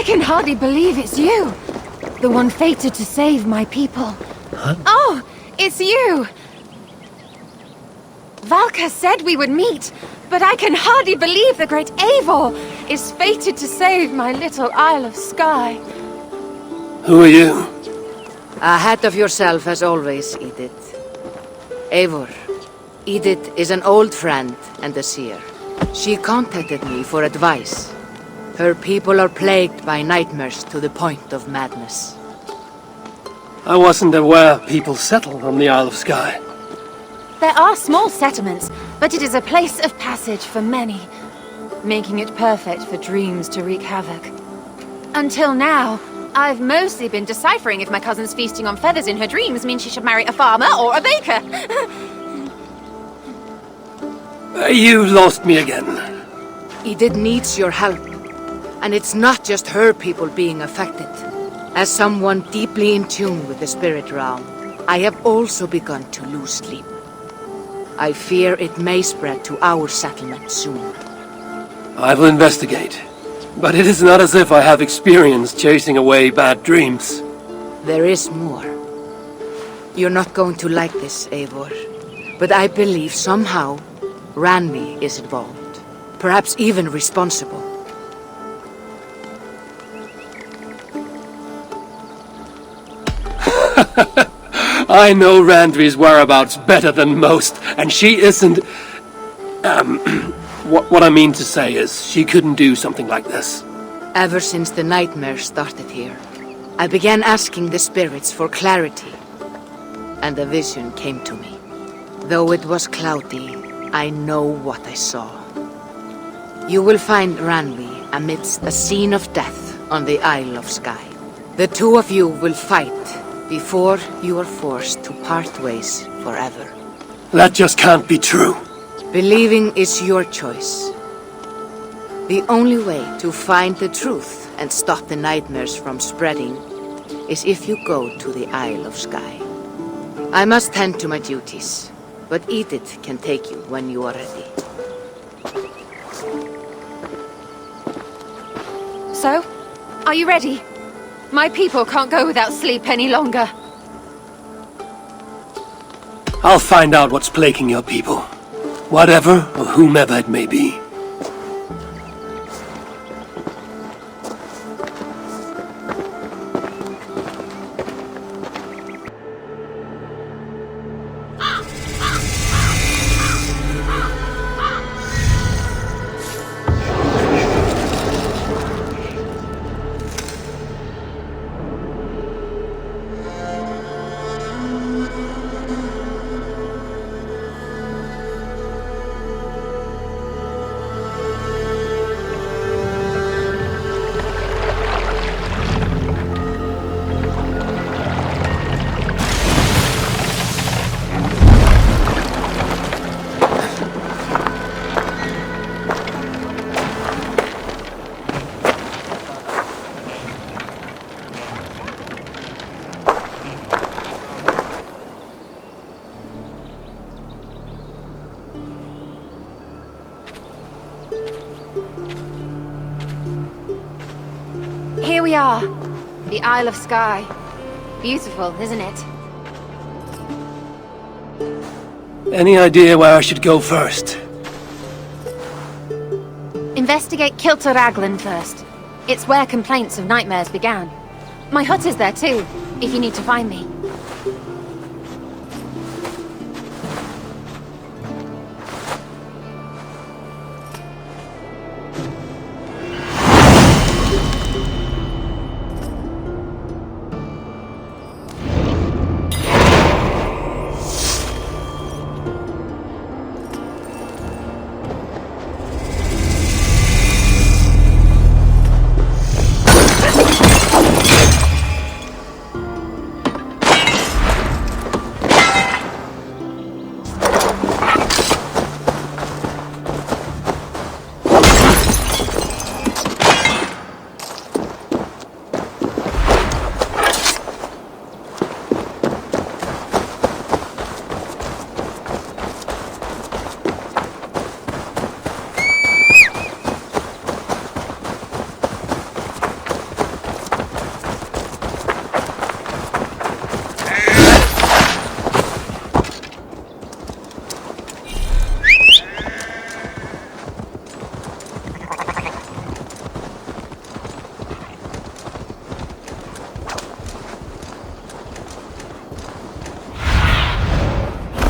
can hardly believe it's you. The one fated to save my people. Huh? Oh, it's you! Valka said we would meet, but I can hardly believe the great Eivor is fated to save my little Isle of Skye. Who are you? Ahead of yourself as always, Edith. Eivor. Edith is an old friend and a seer. She contacted me for advice. Her people are plagued by nightmares to the point of madness. I wasn't aware people settled on the Isle of Skye. There are small settlements, but it is a place of passage for many, making it perfect for dreams to wreak havoc. Until now, I've mostly been deciphering if my cousin's feasting on feathers in her dreams means she should marry a farmer or a baker. You lost me again. Edith needs your help. And it's not just her people being affected. As someone deeply in tune with the spirit realm, I have also begun to lose sleep. I fear it may spread to our settlement soon. I will investigate. But it is not as if I have experience chasing away bad dreams. There is more. You're not going to like this, Eivor. But I believe somehow Randvi is involved. Perhaps even responsible. I know Randvi's whereabouts better than most, and she isn't... What I mean to say is, she couldn't do something like this. Ever since the nightmares started here, I began asking the spirits for clarity, and a vision came to me. Though it was cloudy, I know what I saw. You will find Randvi amidst a scene of death on the Isle of Skye. The two of you will fight before you are forced to part ways forever. That just can't be true. Believing is your choice. The only way to find the truth and stop the nightmares from spreading is if you go to the Isle of Skye. I must tend to my duties, but Edith can take you when you are ready. So, are you ready? My people can't go without sleep any longer. I'll find out what's plaguing your people. Whatever or whomever it may be. Here we are, the Isle of Skye. Beautiful, isn't it? Any idea where I should go first? Investigate Kilter Raglan first. It's where complaints of nightmares began. My hut is there too, if you need to find me.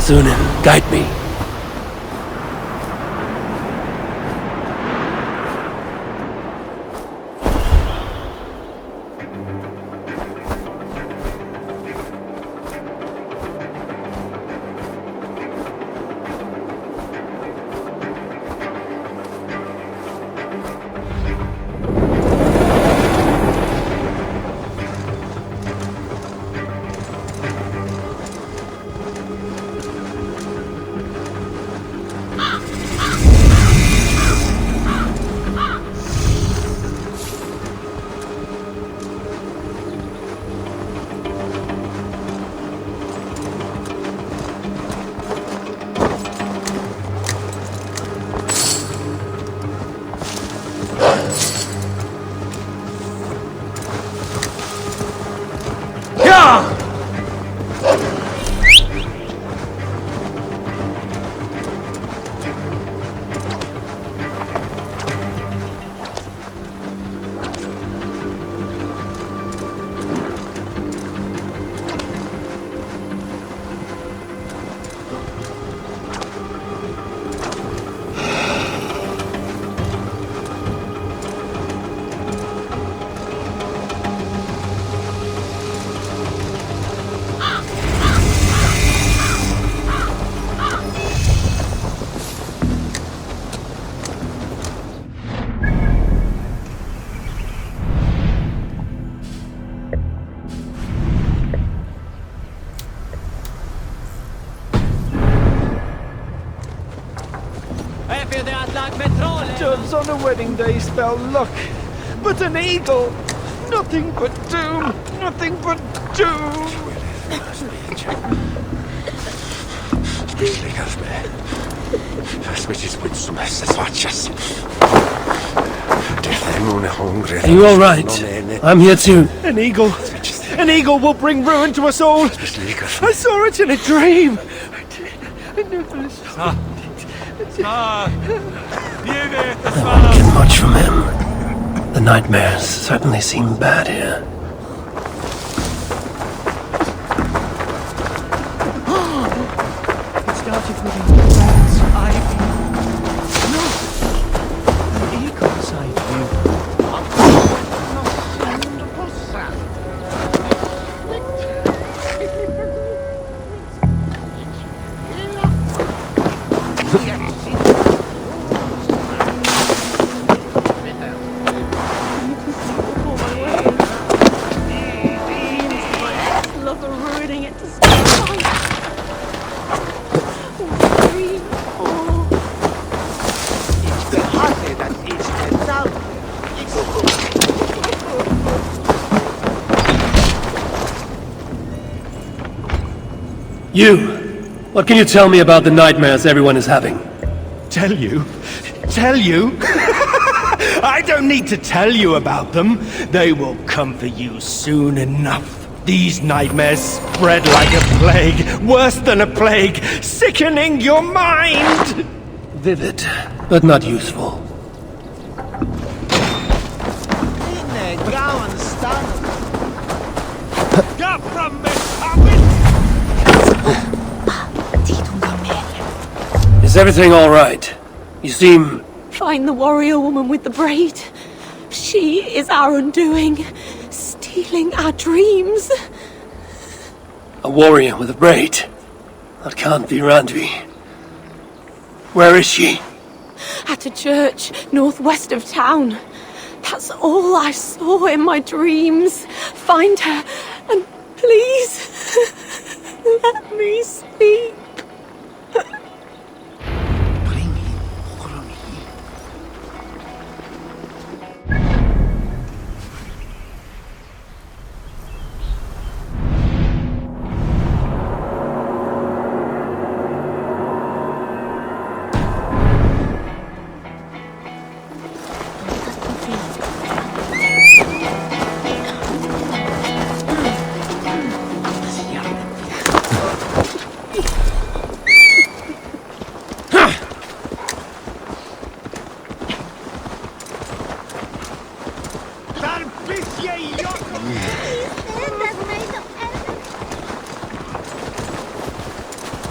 Sunan, guide me. Doves on a wedding day spell luck, but an eagle, nothing but doom, nothing but doom. Are you alright? I'm here too. An eagle will bring ruin to us all. I saw it in a dream. I never saw it. I don't get much from him. The nightmares certainly seem bad here. It started with a bird's eye view. No, an eagle's eye view. You! What can you tell me about the nightmares everyone is having? Tell you? Tell you? I don't need to tell you about them. They will come for you soon enough. These nightmares spread like a plague, worse than a plague, sickening your mind! Vivid, but not useful. Is everything all right? You seem... Find the warrior woman with the braid. She is our undoing, stealing our dreams. a warrior with a braid. That can't be Randvi. Where is she? At a church northwest of town. That's all I saw in my dreams. Find her, and please, let me sleep.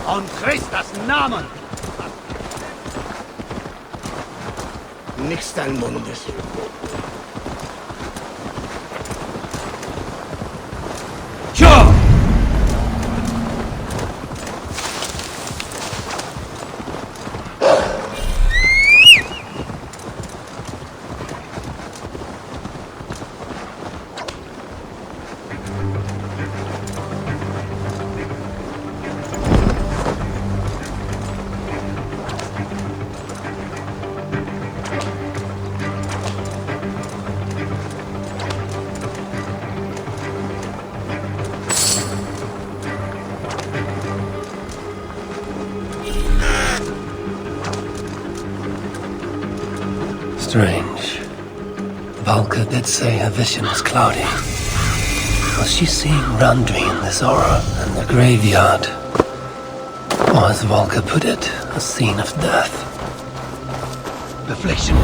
On Christus Namen! Nichts dein Mundes. Sure! Strange. Valka did say her vision was cloudy. Was she seeing Randvi in this aura and the graveyard? Or as Valka put it, a scene of death? Reflection.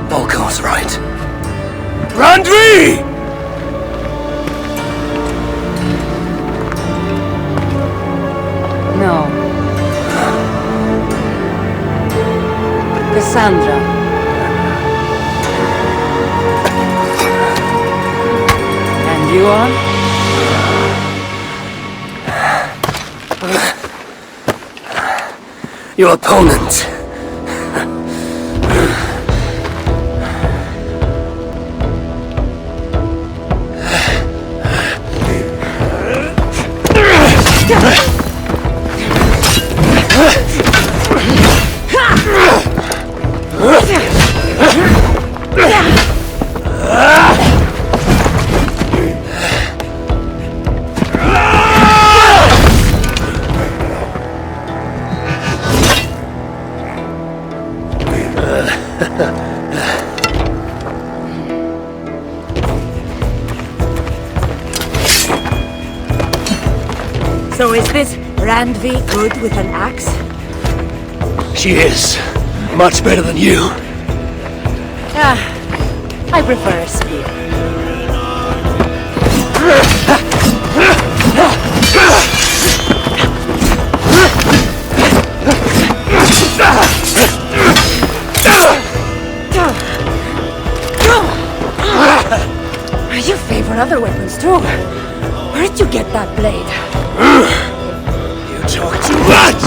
Volko's right. Randvi! No. Kassandra. And you are? Your opponent. So is this Randvi good with an axe? She is. Much better than you. I prefer a spear. You favor other weapons too. Where did you get that blade? You talk too much!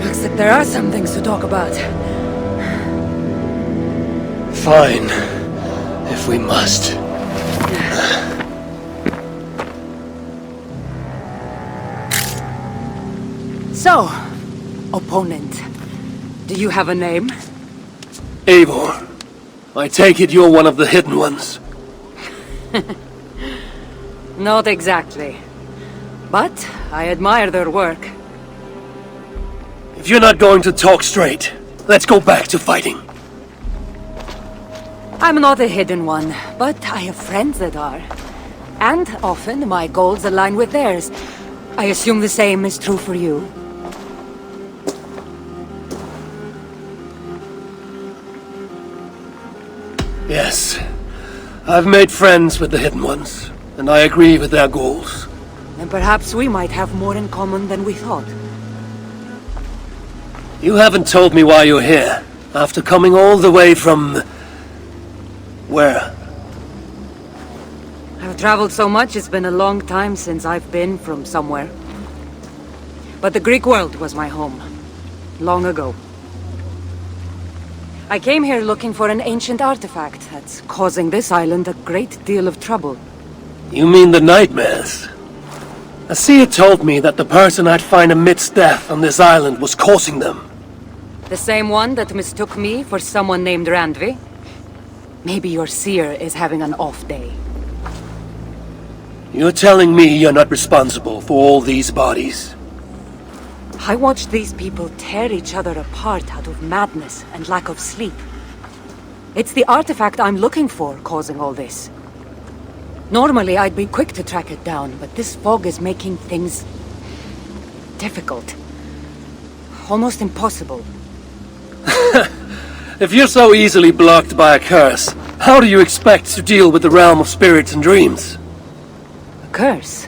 Looks like there are some things to talk about. Fine. If we must. So, opponent, do you have a name? Eivor. I take it you're one of the hidden ones. Not exactly. But I admire their work. If you're not going to talk straight, let's go back to fighting. I'm not a hidden one, but I have friends that are. And often my goals align with theirs. I assume the same is true for you. Yes. I've made friends with the hidden ones, and I agree with their goals. Then perhaps we might have more in common than we thought. You haven't told me why you're here, after coming all the way from... Where? I've traveled so much, it's been a long time since I've been from somewhere. But the Greek world was my home. Long ago. I came here looking for an ancient artifact that's causing this island a great deal of trouble. You mean the nightmares? A seer told me that the person I'd find amidst death on this island was causing them. The same one that mistook me for someone named Randvi? Maybe your seer is having an off day. You're telling me you're not responsible for all these bodies? I watched these people tear each other apart out of madness and lack of sleep. It's the artifact I'm looking for causing all this. Normally I'd be quick to track it down, but this fog is making things difficult. Almost impossible. If you're so easily blocked by a curse, how do you expect to deal with the realm of spirits and dreams? A curse?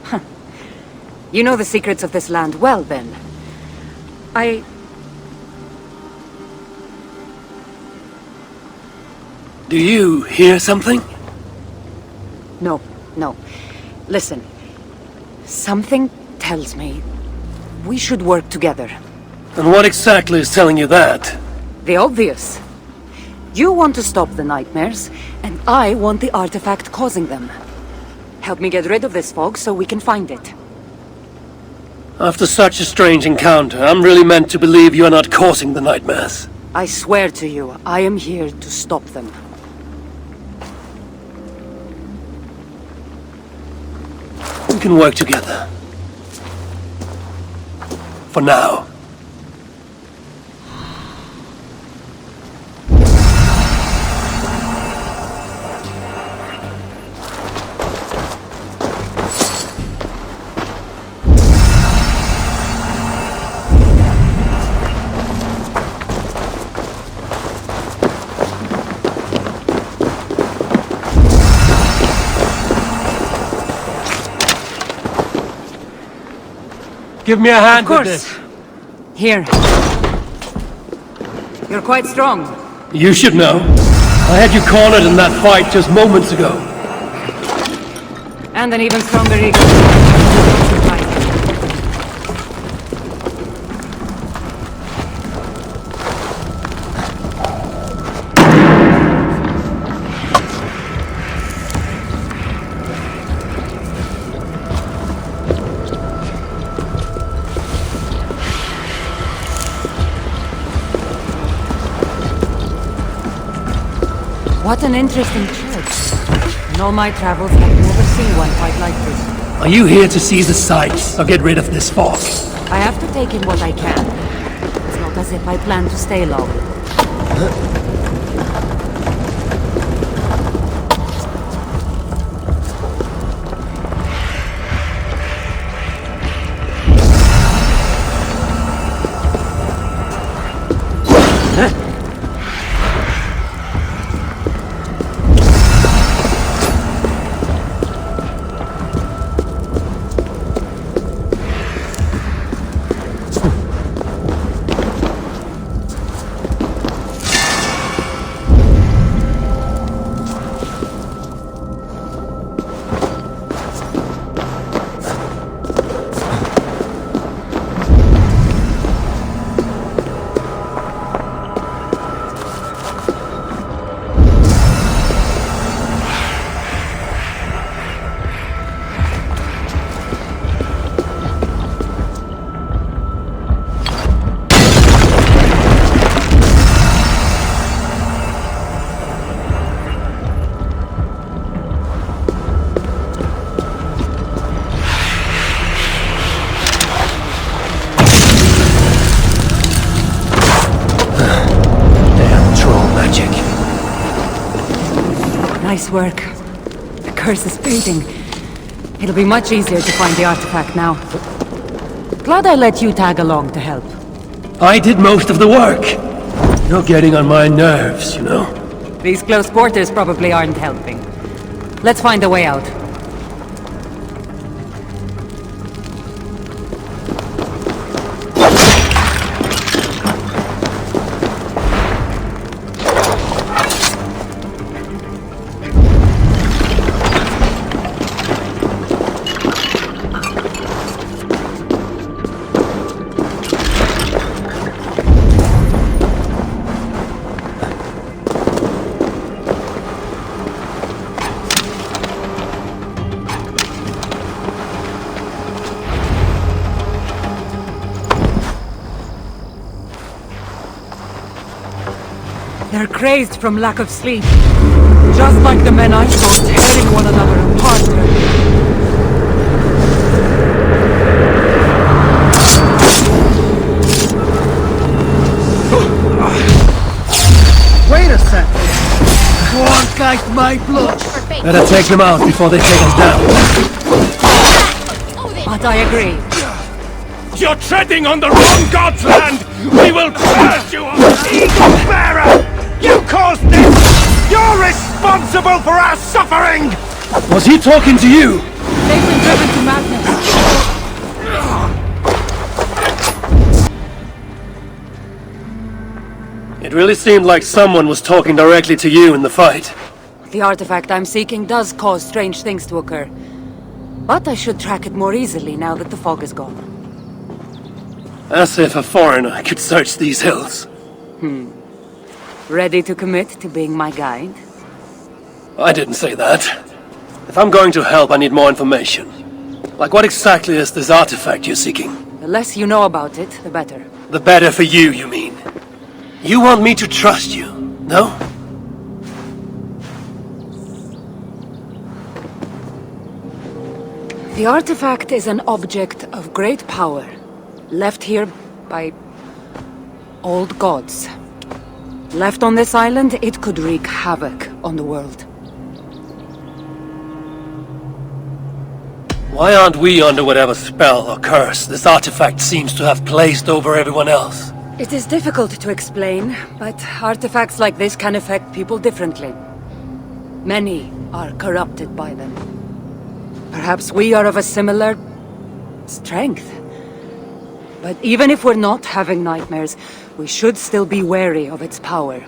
Huh. You know the secrets of this land well, then. Do you hear something? No. Listen. Something tells me we should work together. And what exactly is telling you that? The obvious. You want to stop the nightmares, and I want the artifact causing them. Help me get rid of this fog so we can find it. After such a strange encounter, I'm really meant to believe you're not causing the nightmares. I swear to you, I am here to stop them. We can work together. For now. Give me a hand Of course. with this. Here. You're quite strong. You should know. I had you cornered in that fight just moments ago. And an even stronger ego. What an interesting church. In all my travels, I've never seen one quite like this. Are you here to see the sights or get rid of this fog? I have to take in what I can. It's not as if I plan to stay long. Nice work. The curse is fading. It'll be much easier to find the artifact now. Glad I let you tag along to help. I did most of the work. You're getting on my nerves, you know. These close quarters probably aren't helping. Let's find a way out. They're crazed from lack of sleep. Just like the men I saw tearing one another apart earlier. Wait a sec! One guy's my blood! Better take them out before they take us down. But I agree. You're treading on the wrong god's land! We will purge you of Eagle Bearer! You caused this! You're responsible for our suffering! Was he talking to you? They've been driven to madness. It really seemed like someone was talking directly to you in the fight. The artifact I'm seeking does cause strange things to occur. But I should track it more easily now that the fog is gone. As if a foreigner could search these hills. Ready to commit to being my guide? I didn't say that. If I'm going to help, I need more information. Like what exactly is this artifact you're seeking? The less you know about it, the better. The better for you, you mean? You want me to trust you, no? The artifact is an object of great power, left here by old gods. Left on this island, it could wreak havoc on the world. Why aren't we under whatever spell or curse this artifact seems to have placed over everyone else? It is difficult to explain, but artifacts like this can affect people differently. Many are corrupted by them. Perhaps we are of a similar strength. But even if we're not having nightmares, we should still be wary of its power.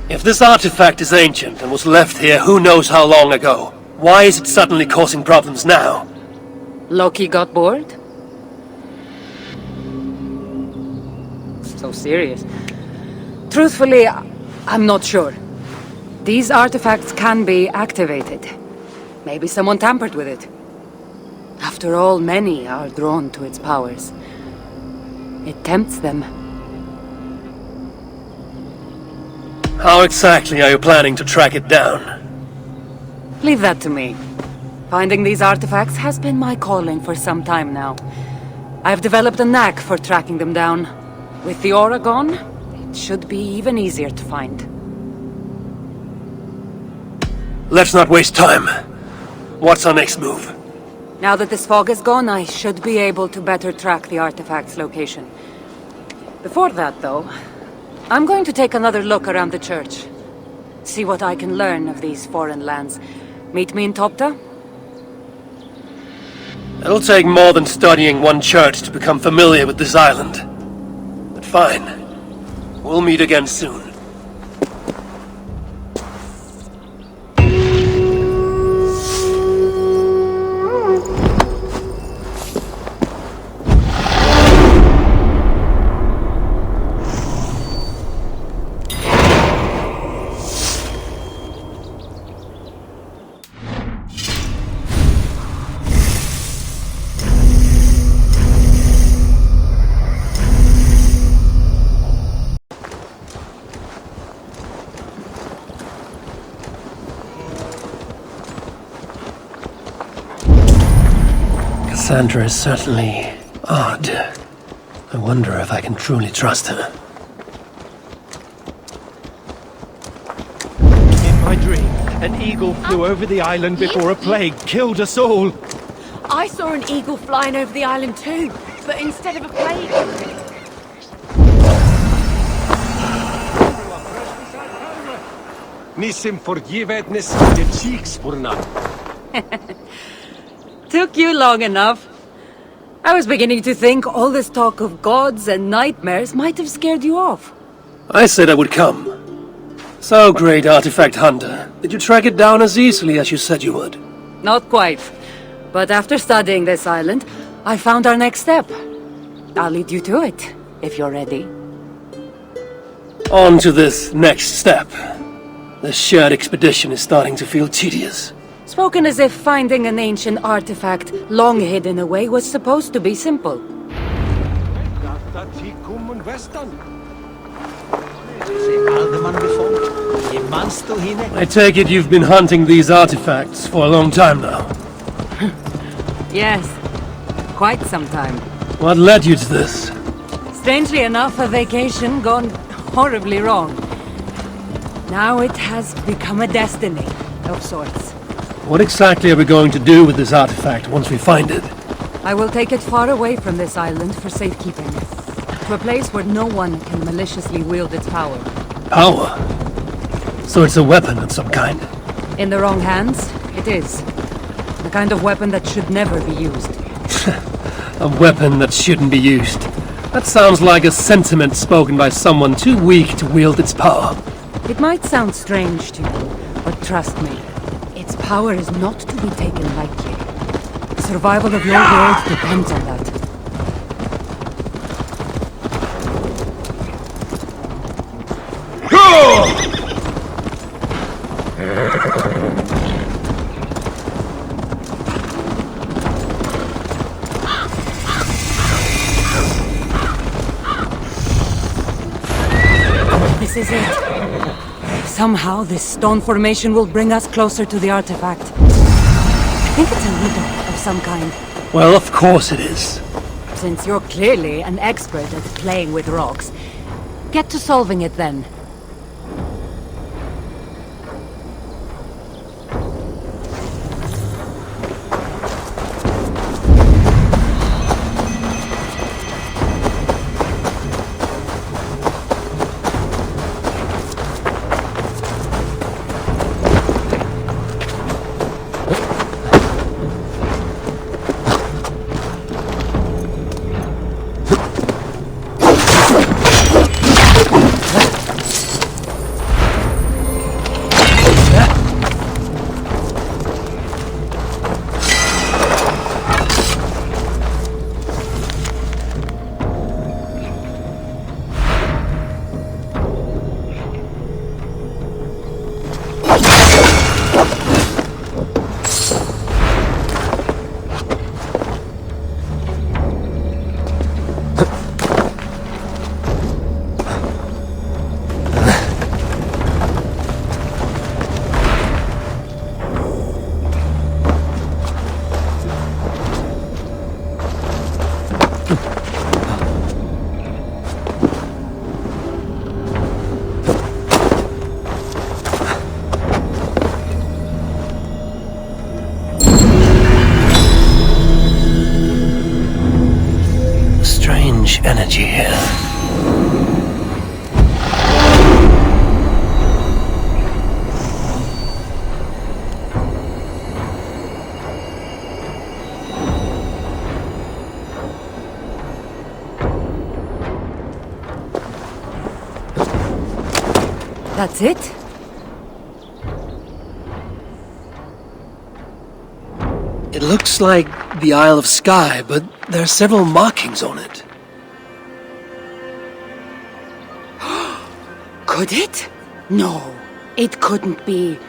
If this artifact is ancient and was left here who knows how long ago, why is it suddenly causing problems now? Loki got bored? So serious. Truthfully, I'm not sure. These artifacts can be activated. Maybe someone tampered with it. After all, many are drawn to its powers. It tempts them. How exactly are you planning to track it down? Leave that to me. Finding these artifacts has been my calling for some time now. I've developed a knack for tracking them down. With the aura gone, it should be even easier to find. Let's not waste time. What's our next move? Now that this fog is gone, I should be able to better track the artifact's location. Before that, though, I'm going to take another look around the church. See what I can learn of these foreign lands. Meet me in Topta? It'll take more than studying one church to become familiar with this island. But fine. We'll meet again soon. Kassandra is certainly odd. I wonder if I can truly trust her. In my dream, an eagle flew over the island before a plague killed us all. I saw an eagle flying over the island too, but instead of a plague. Nissim forgiveness, the cheeks for none. Took you long enough. I was beginning to think all this talk of gods and nightmares might have scared you off. I said I would come. So, great artifact hunter, did you track it down as easily as you said you would? Not quite. But after studying this island, I found our next step. I'll lead you to it, if you're ready. On to this next step. The shared expedition is starting to feel tedious. Spoken as if finding an ancient artifact long hidden away was supposed to be simple. I take it you've been hunting these artifacts for a long time now. Yes, quite some time. What led you to this? Strangely enough, a vacation gone horribly wrong. Now it has become a destiny of sorts. What exactly are we going to do with this artifact once we find it? I will take it far away from this island for safekeeping. To a place where no one can maliciously wield its power. Power? So it's a weapon of some kind? In the wrong hands, it is. The kind of weapon that should never be used. A weapon that shouldn't be used. That sounds like a sentiment spoken by someone too weak to wield its power. It might sound strange to you, but trust me, its power is not to be taken lightly. The survival of your world depends on that. This is it. Somehow this stone formation will bring us closer to the artifact. I think it's a riddle of some kind. Well, of course it is. Since you're clearly an expert at playing with rocks, get to solving it then. Energy here. That's it? It looks like the Isle of Skye, but there are several markings on it. Could it? No, it couldn't be.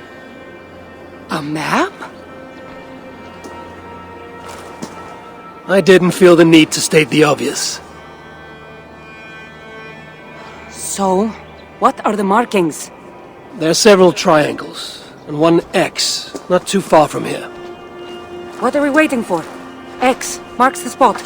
A map? I didn't feel the need to state the obvious. So, what are the markings? There are several triangles, and one X, not too far from here. What are we waiting for? X marks the spot.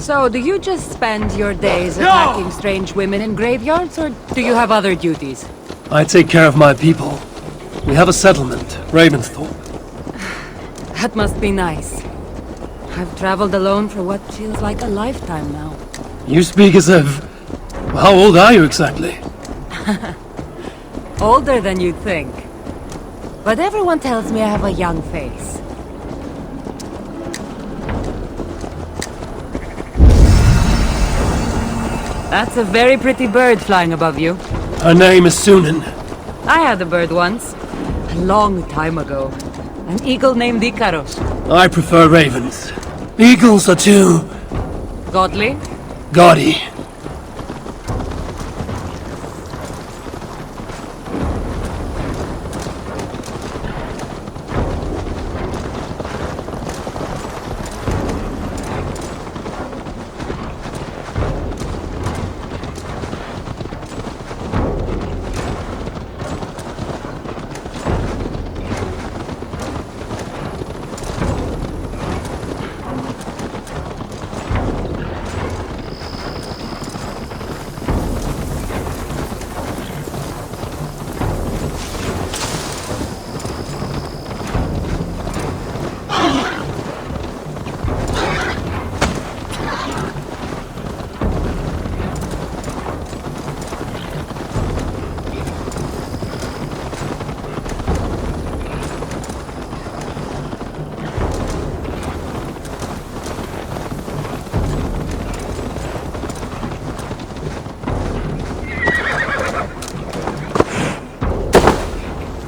So, do you just spend your days attacking strange women in graveyards, or do you have other duties? I take care of my people. We have a settlement, Ravensthorpe. That must be nice. I've traveled alone for what feels like a lifetime now. You speak as if... How old are you exactly? Older than you'd think. But everyone tells me I have a young face. That's a very pretty bird flying above you. Her name is Sunan. I had a bird once. A long time ago. An eagle named Ikaros. I prefer ravens. Eagles are too... Godly? gaudy.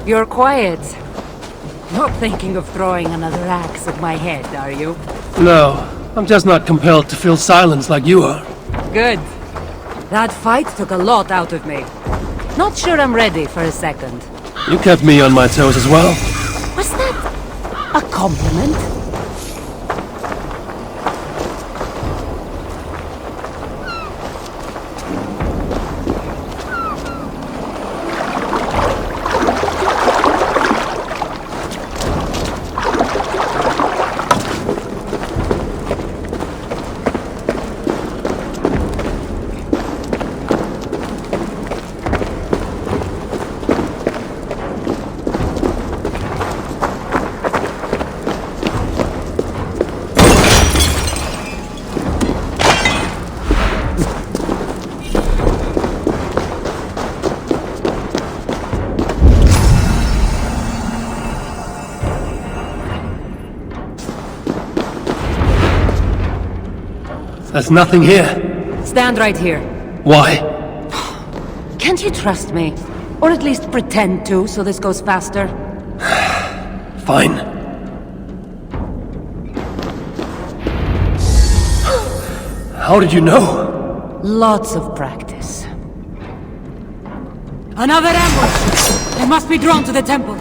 You're quiet. Not thinking of throwing another axe at my head, are you? No, I'm just not compelled to fill silence like you are. Good. That fight took a lot out of me. Not sure I'm ready for a second. You kept me on my toes as well. Was that a compliment? There's nothing here. Stand right here. Why? Can't you trust me? Or at least pretend to, so this goes faster? Fine. How did you know? Lots of practice. Another ambush! They must be drawn to the temple.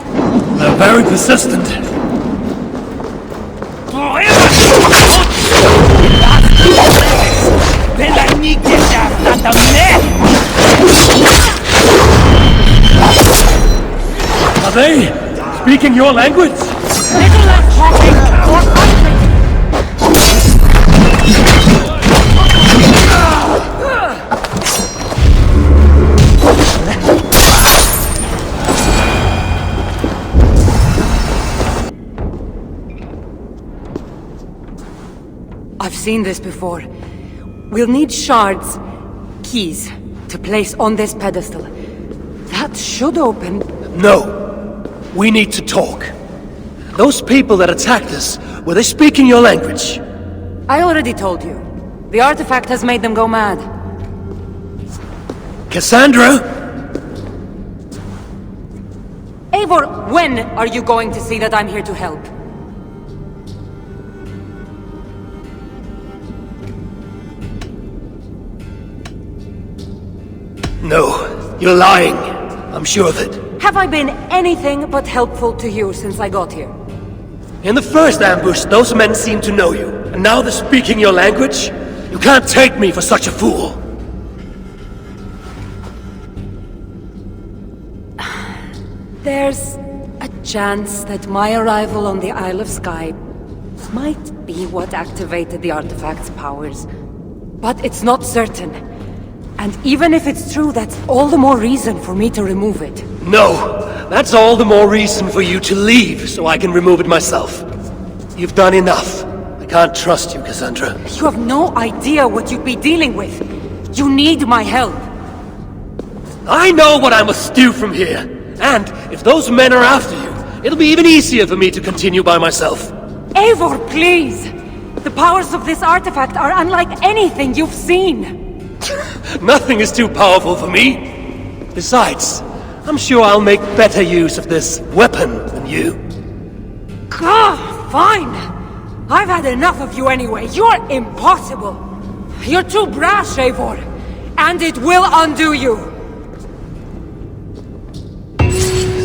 They're very persistent. Are they speaking your language? Little less talking, more fighting! I've seen this before. We'll need shards, keys, to place on this pedestal. That should open... No. We need to talk. Those people that attacked us, were they speaking your language? I already told you. The artifact has made them go mad. Kassandra? Eivor, when are you going to see that I'm here to help? No, you're lying. I'm sure of it. Have I been anything but helpful to you since I got here? In the first ambush, those men seemed to know you. And now they're speaking your language? You can't take me for such a fool. There's a chance that my arrival on the Isle of Skye might be what activated the artifact's powers. But it's not certain. And even if it's true, that's all the more reason for me to remove it. No! That's all the more reason for you to leave, so I can remove it myself. You've done enough. I can't trust you, Kassandra. You have no idea what you'd be dealing with. You need my help. I know what I must do from here. And if those men are after you, it'll be even easier for me to continue by myself. Eivor, please! The powers of this artifact are unlike anything you've seen. Nothing is too powerful for me. Besides, I'm sure I'll make better use of this weapon than you. Fine! I've had enough of you anyway. You're impossible. You're too brash, Eivor. And it will undo you.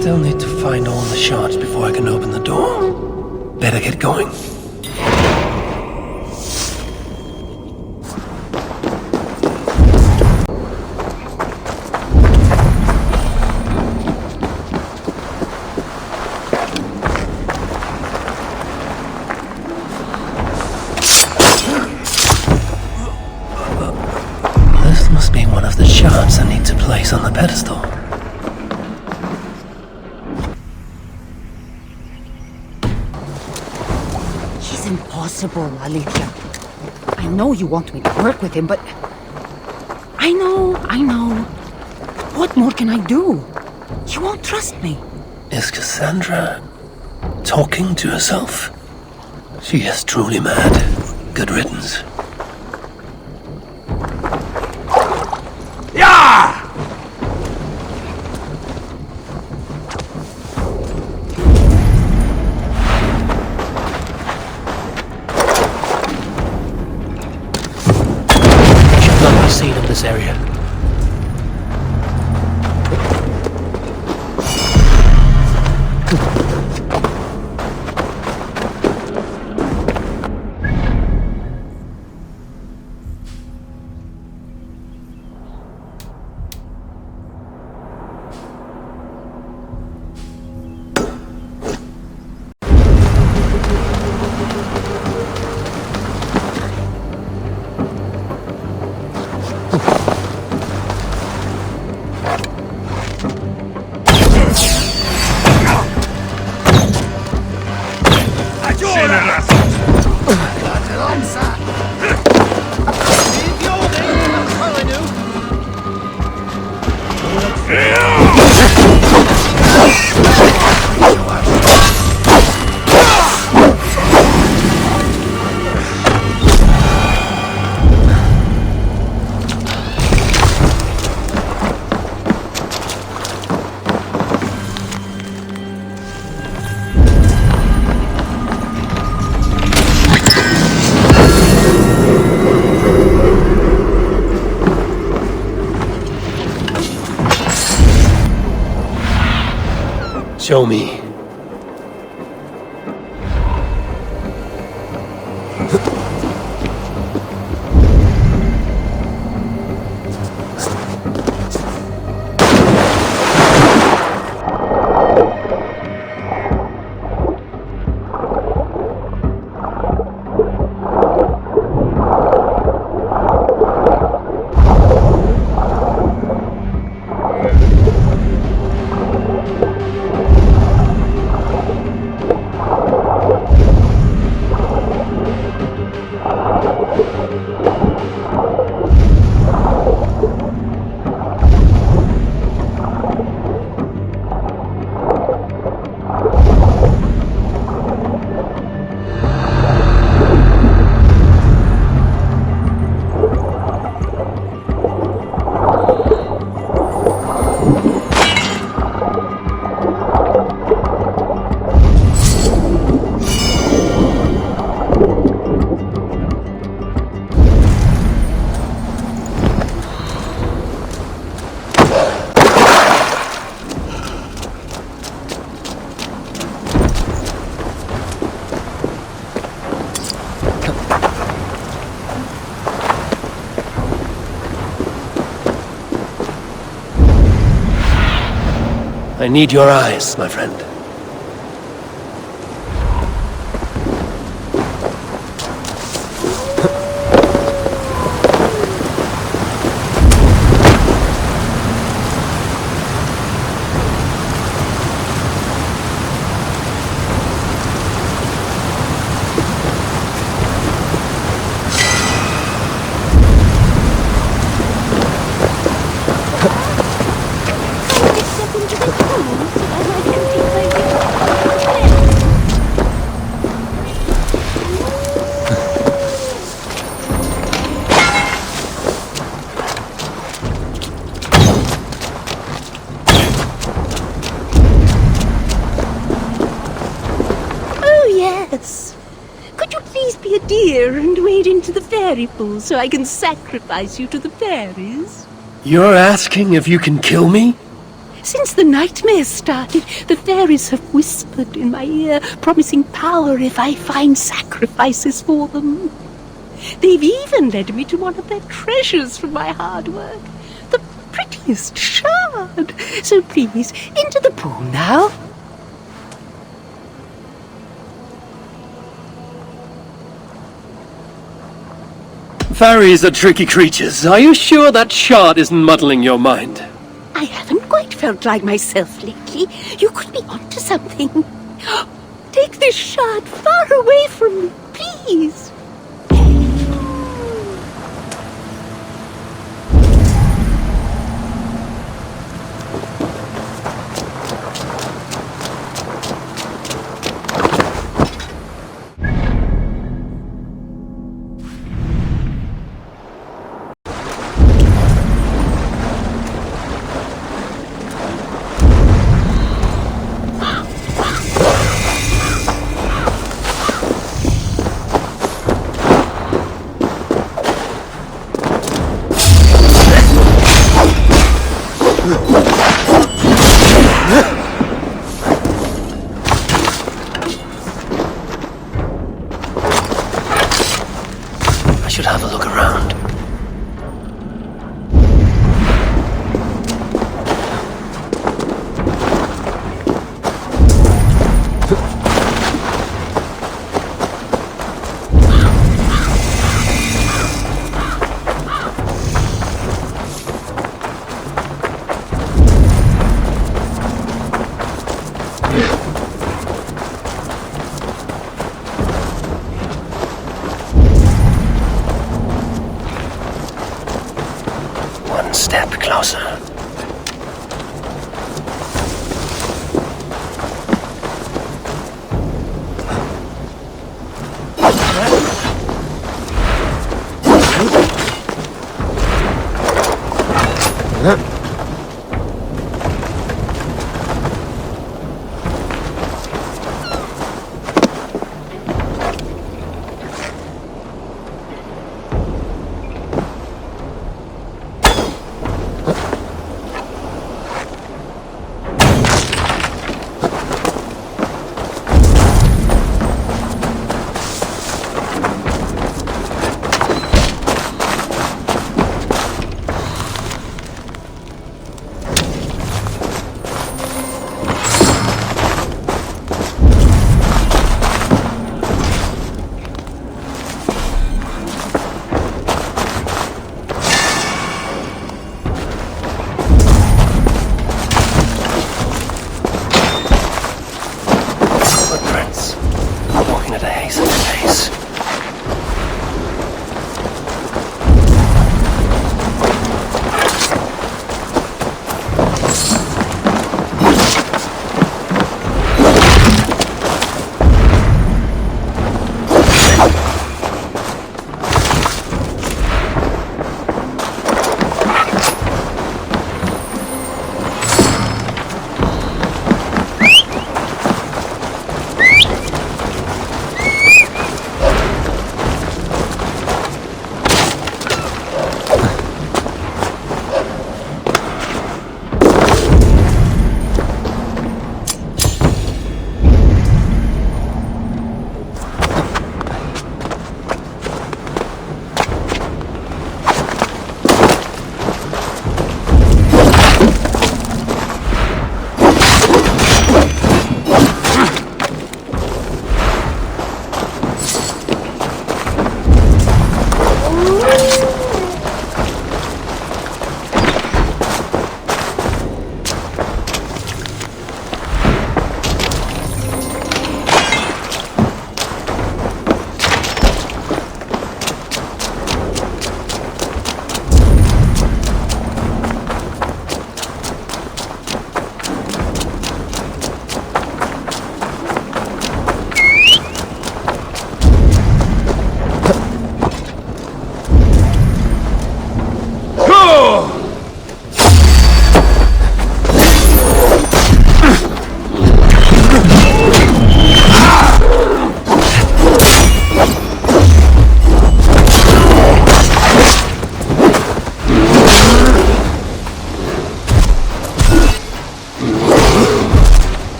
Still need to find all the shards before I can open the door. Better get going. This must be one of the shards I need to place on the pedestal. He's impossible, Alexios. I know you want me to work with him, but... I know. What more can I do? You won't trust me. Is Kassandra talking to herself? She is truly mad. Good riddance. Show me. I need your eyes, my friend. Could you please be a dear and wade into the fairy pool so I can sacrifice you to the fairies? You're asking if you can kill me? Since the nightmare started, the fairies have whispered in my ear, promising power if I find sacrifices for them. They've even led me to one of their treasures from my hard work, the prettiest shard. So please, into the pool now. Fairies are tricky creatures. Are you sure that shard isn't muddling your mind? I haven't quite felt like myself lately. You could be onto something. Take this shard far away from me, please. I should have a look around. One step closer.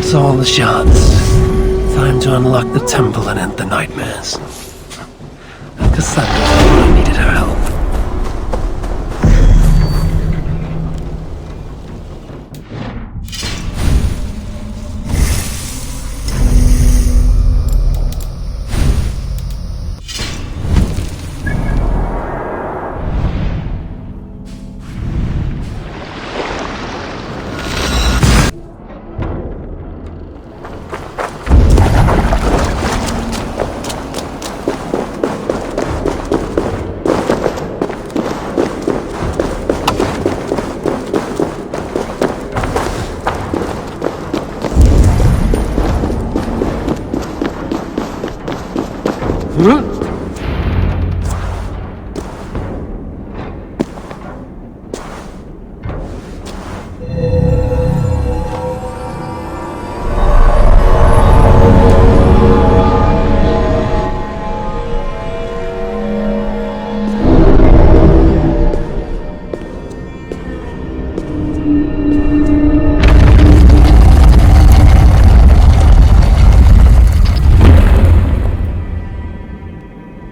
That's all the shards. Time to unlock the temple and end the nightmares. And Kassandra told me I needed her help.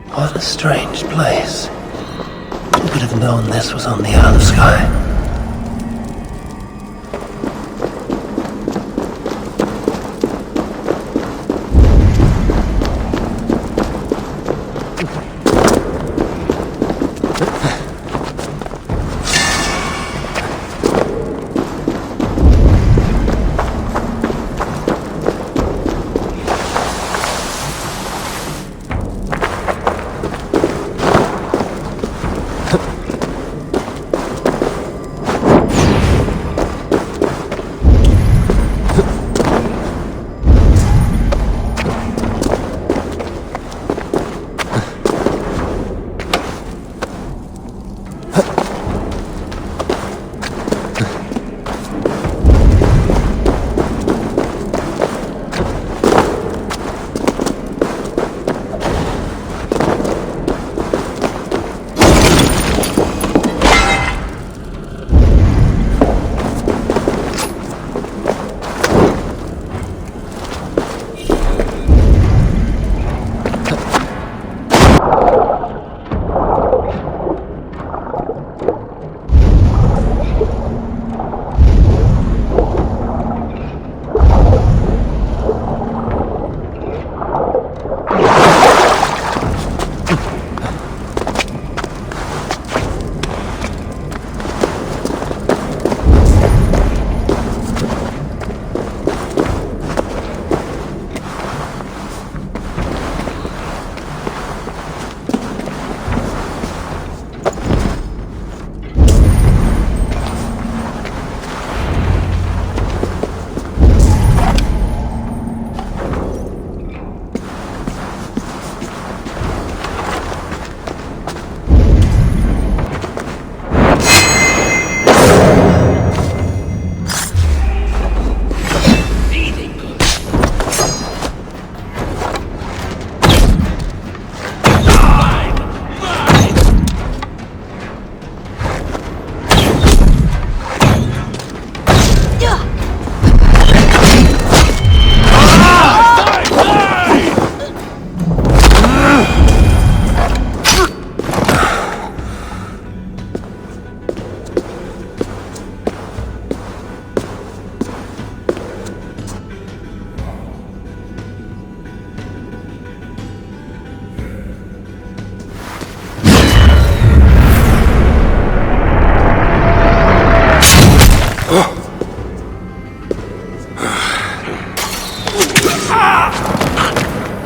What a strange place. Who could have known this was on the Isle of Skye?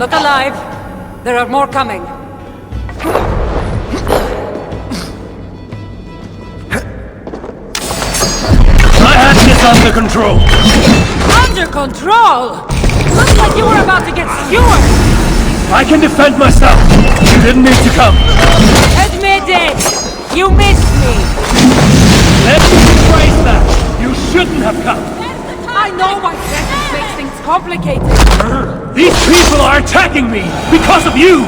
Look alive! There are more coming. I had this under control! Under control? Looks like you were about to get skewered! I can defend myself! You didn't need to come! Admit it! You missed me! Let me rephrase that! You shouldn't have come! I know my presence makes things complicated! These people are attacking me! Because of you!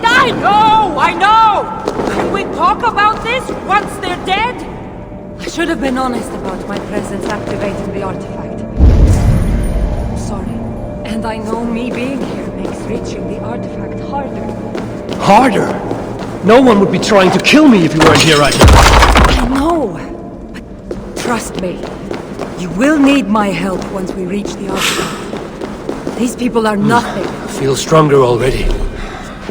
I know! Can we talk about this once they're dead? I should have been honest about my presence activating the artifact. And I know me being here makes reaching the artifact harder. Harder? No one would be trying to kill me if you weren't here right now. I know, but trust me, you will need my help once we reach the artifact. These people are nothing. I feel stronger already.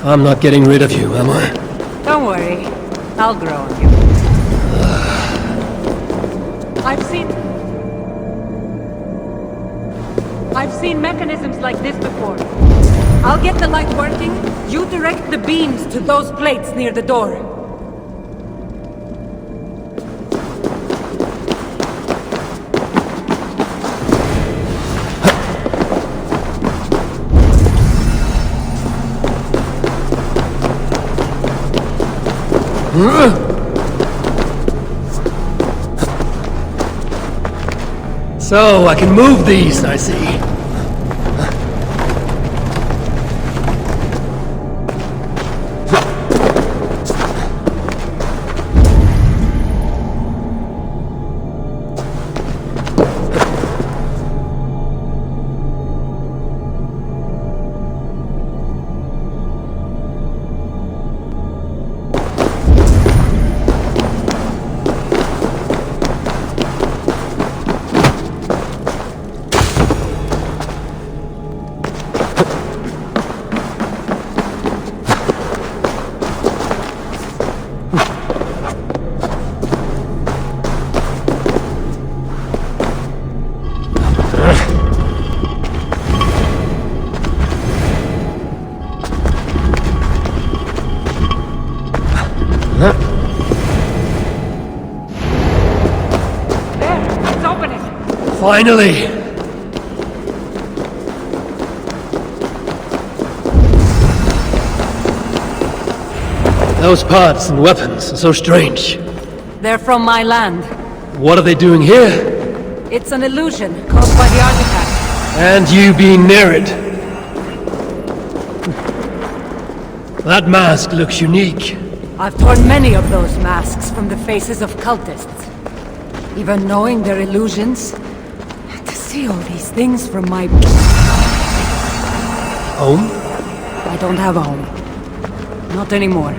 I'm not getting rid of you, am I? Don't worry, I'll grow on you. I've seen mechanisms like this before. I'll get the light working. You direct the beams to those plates near the door. So, I can move these, I see. Finally! Those parts and weapons are so strange. They're from my land. What are they doing here? It's an illusion caused by the artifact. And you being near it. That mask looks unique. I've torn many of those masks from the faces of cultists. Even knowing they're illusions, to see all these things from my... Home? I don't have a home. Not anymore.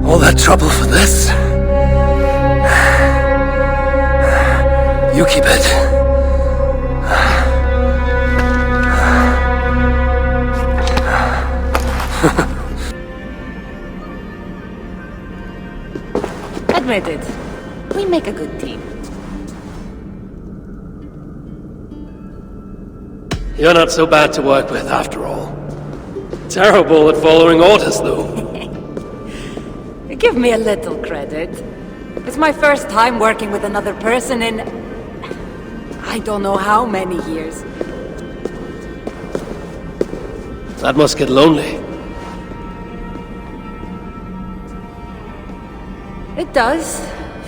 All that trouble for this? You keep it. Admit it. We make a good team. You're not so bad to work with, after all. Terrible at following orders, though. Give me a little credit. It's my first time working with another person in... I don't know how many years. That must get lonely. It does,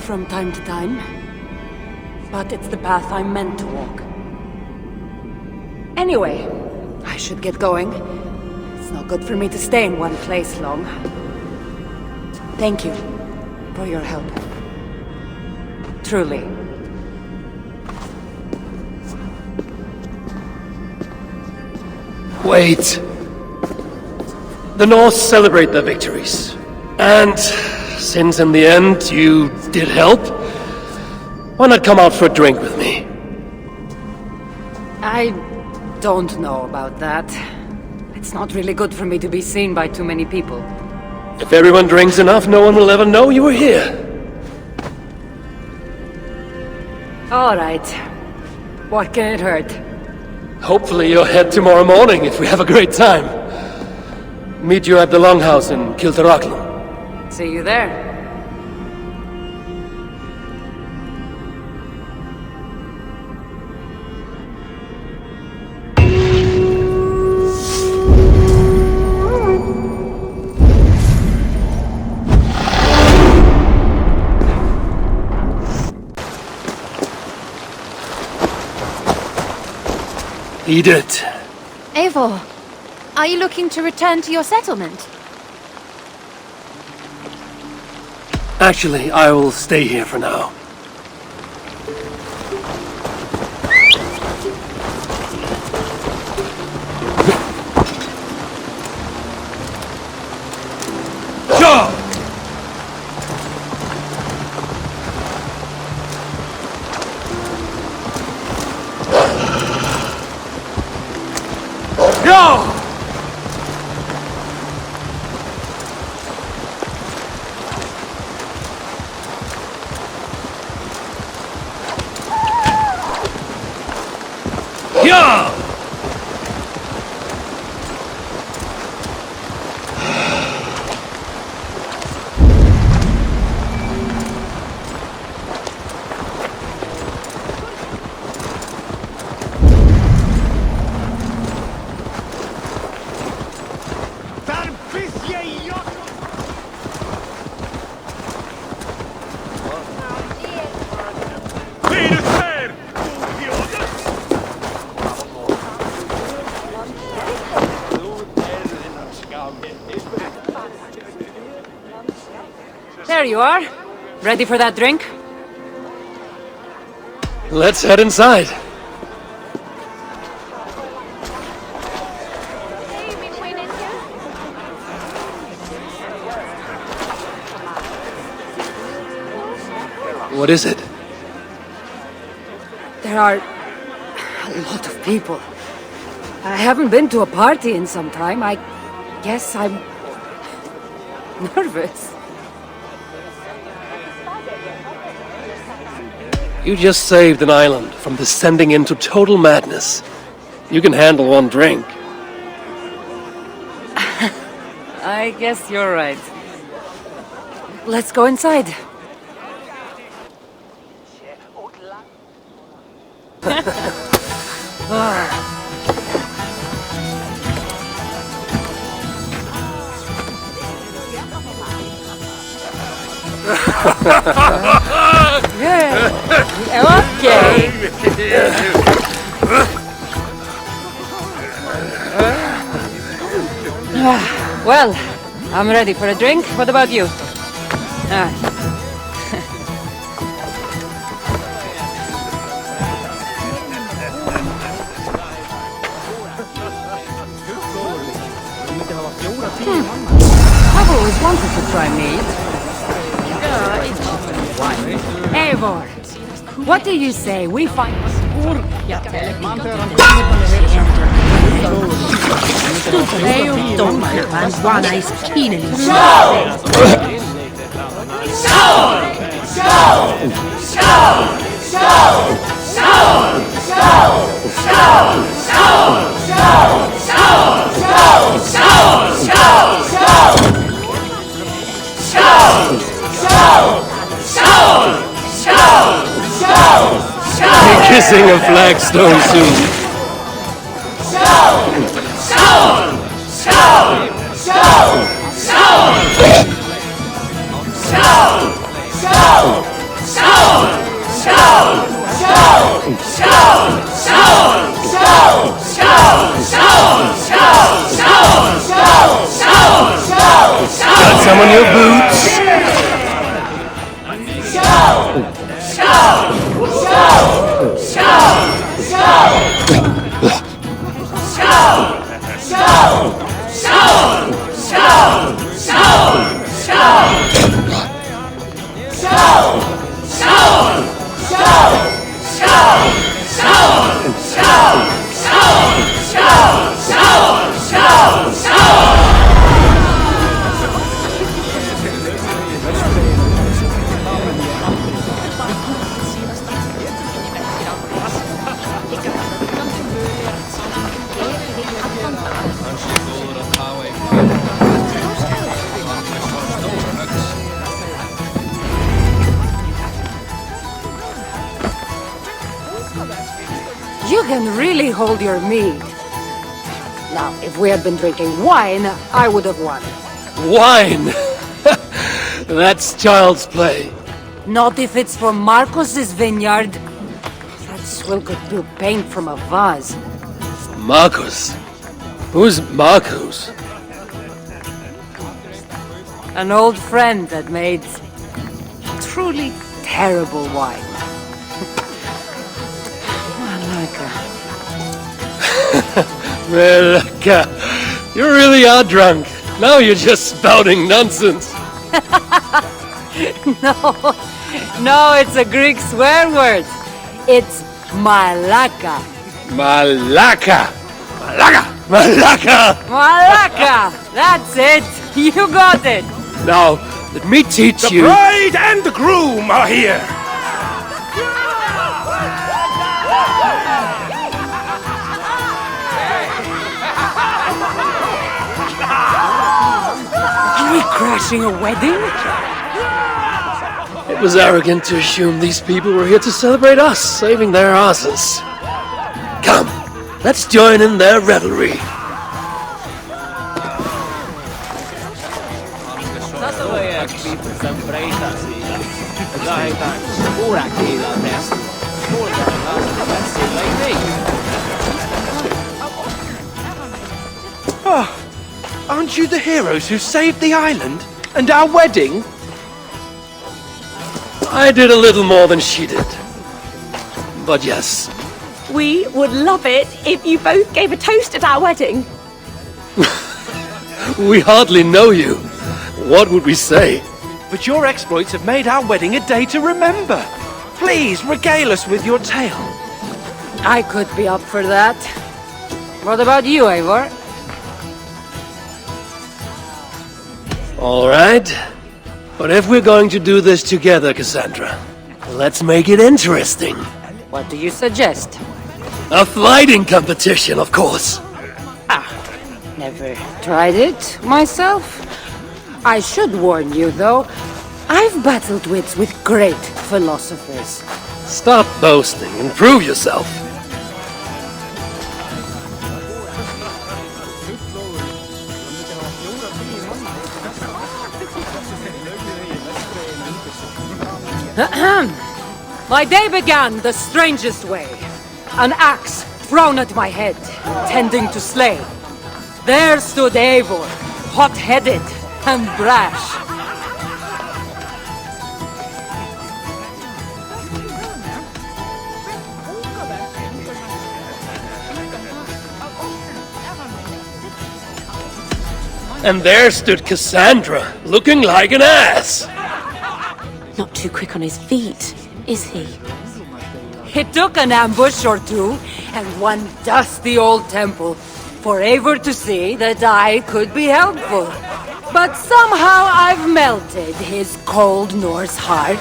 from time to time. But it's the path I'm meant to walk. Anyway, I should get going. It's not good for me to stay in one place long. Thank you for your help. Truly. Wait. The Norse celebrate their victories. And since in the end you did help, why not come out for a drink with me? I don't know about that. It's not really good for me to be seen by too many people. If everyone drinks enough, no one will ever know you were here. All right. What can it hurt? Hopefully you'll head tomorrow morning if we have a great time. Meet you at the Longhouse in Kiltarachlum. See you there. Eat it. Eivor, are you looking to return to your settlement? Actually, I will stay here for now. There you are. Ready for that drink? Let's head inside. What is it? There are a lot of people. I haven't been to a party in some time. I guess I'm nervous. You just saved an island from descending into total madness. You can handle one drink. I guess you're right. Let's go inside. Okay. Well, I'm ready for a drink. What about you? I've always wanted to try meat. Eivor, what do you say we find Kissing a flagstone soon. Got some on your boots? You can really hold your mead. Now, if we had been drinking wine, I would have won. Wine! That's child's play. Not if it's from Marcos's vineyard. That swill could brew paint from a vase. Marcos? Who's Marcos? An old friend that made truly terrible wine. Relic. You really are drunk. Now you're just spouting nonsense. No, it's a Greek swear word. It's malaka. Malaka. Malaka. Malaka. Malaka! That's it! You got it! Now, let me teach The you. bride and the groom are here! Are we crashing a wedding? It was arrogant to assume these people were here to celebrate us saving their asses. Come, let's join in their revelry. Oh, aren't you the heroes who saved the island and our wedding? I did a little more than she did. But yes, We would love it if you both gave a toast at our wedding. we hardly know you. What would we say? But your exploits have made our wedding a day to remember. Please regale us with your tale. I could be up for that. What about you, Eivor? All right. But if we're going to do this together, Kassandra, let's make it interesting. What do you suggest? A fighting competition, of course. Never tried it myself. I should warn you, though. I've battled wits with great philosophers. Stop boasting and prove yourself. My day began the strangest way. An axe thrown at my head, intending to slay. There stood Eivor, hot-headed and brash. And there stood Kassandra, looking like an ass. Not too quick on his feet, is he? It took an ambush or two, and one dusty old temple, for Eivor to see that I could be helpful. But somehow I've melted his cold Norse heart.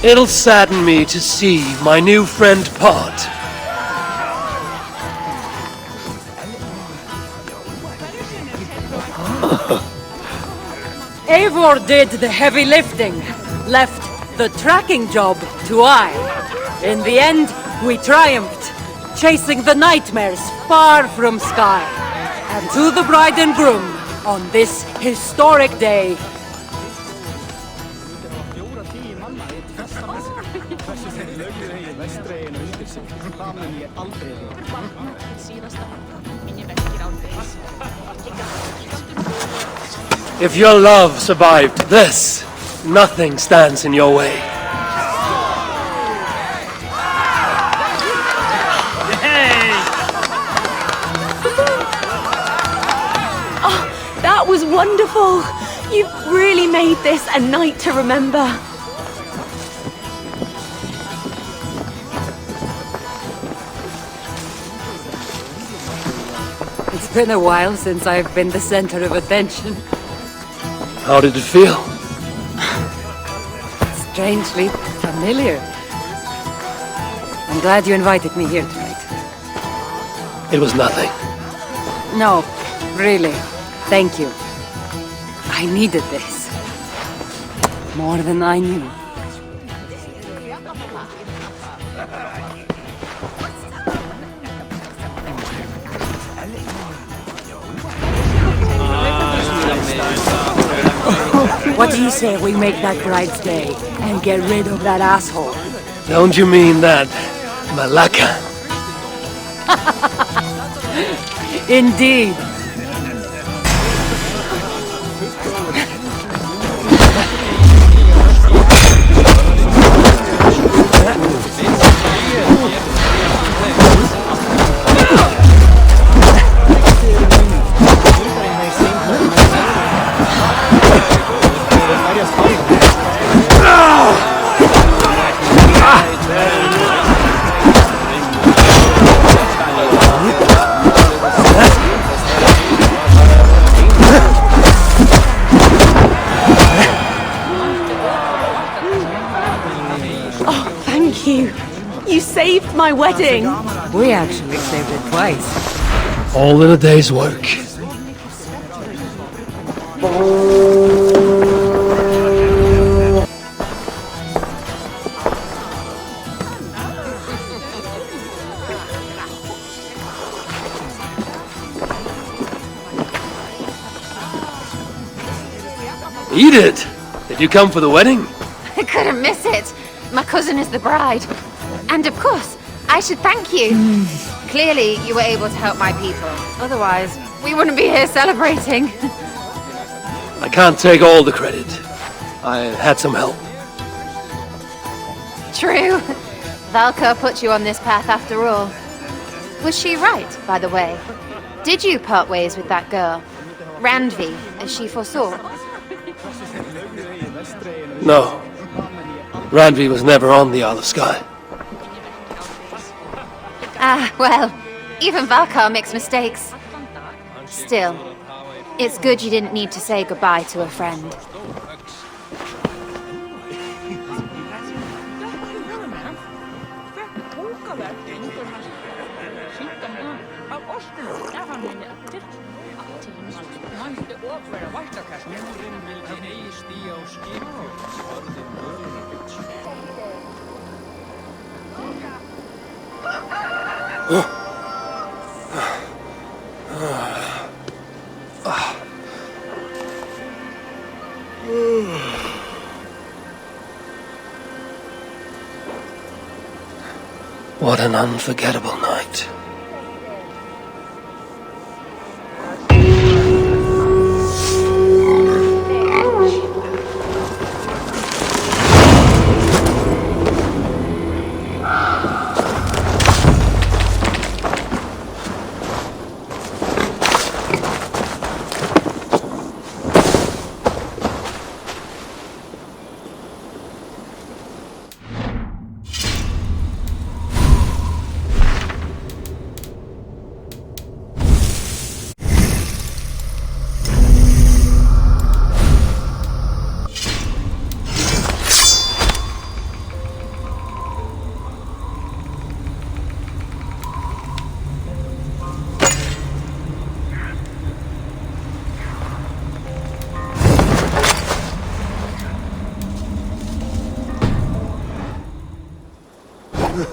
It'll sadden me to see my new friend part. Eivor did the heavy lifting, left the tracking job to I. In the end, we triumphed, chasing the nightmares far from Skye. And to the bride and groom, on this historic day, If your love survived this, nothing stands in your way. That was wonderful! You've really made this a night to remember. it's been a while since I've been the center of attention. How did it feel? Strangely familiar. I'm glad you invited me here tonight. It was nothing. No, really. Thank you. I needed this. More than I knew. What do you say we make that bride's day and get rid of that asshole? Don't you mean that Malaka? Indeed. You saved my wedding! We actually saved it twice. All in a day's work. Eat it! Did you come for the wedding? I couldn't miss it. My cousin is the bride. And of course, I should thank you. Clearly, you were able to help my people. Otherwise, we wouldn't be here celebrating. I can't take all the credit. I had some help. True. Valka put you on this path after all. Was she right, by the way? Did you part ways with that girl? Randvi, as she foresaw? No. Randvi was never on the Isle of Skye. Ah, well, even Valkar makes mistakes. Still, it's good you didn't need to say goodbye to a friend. What an unforgettable night. Like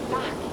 that.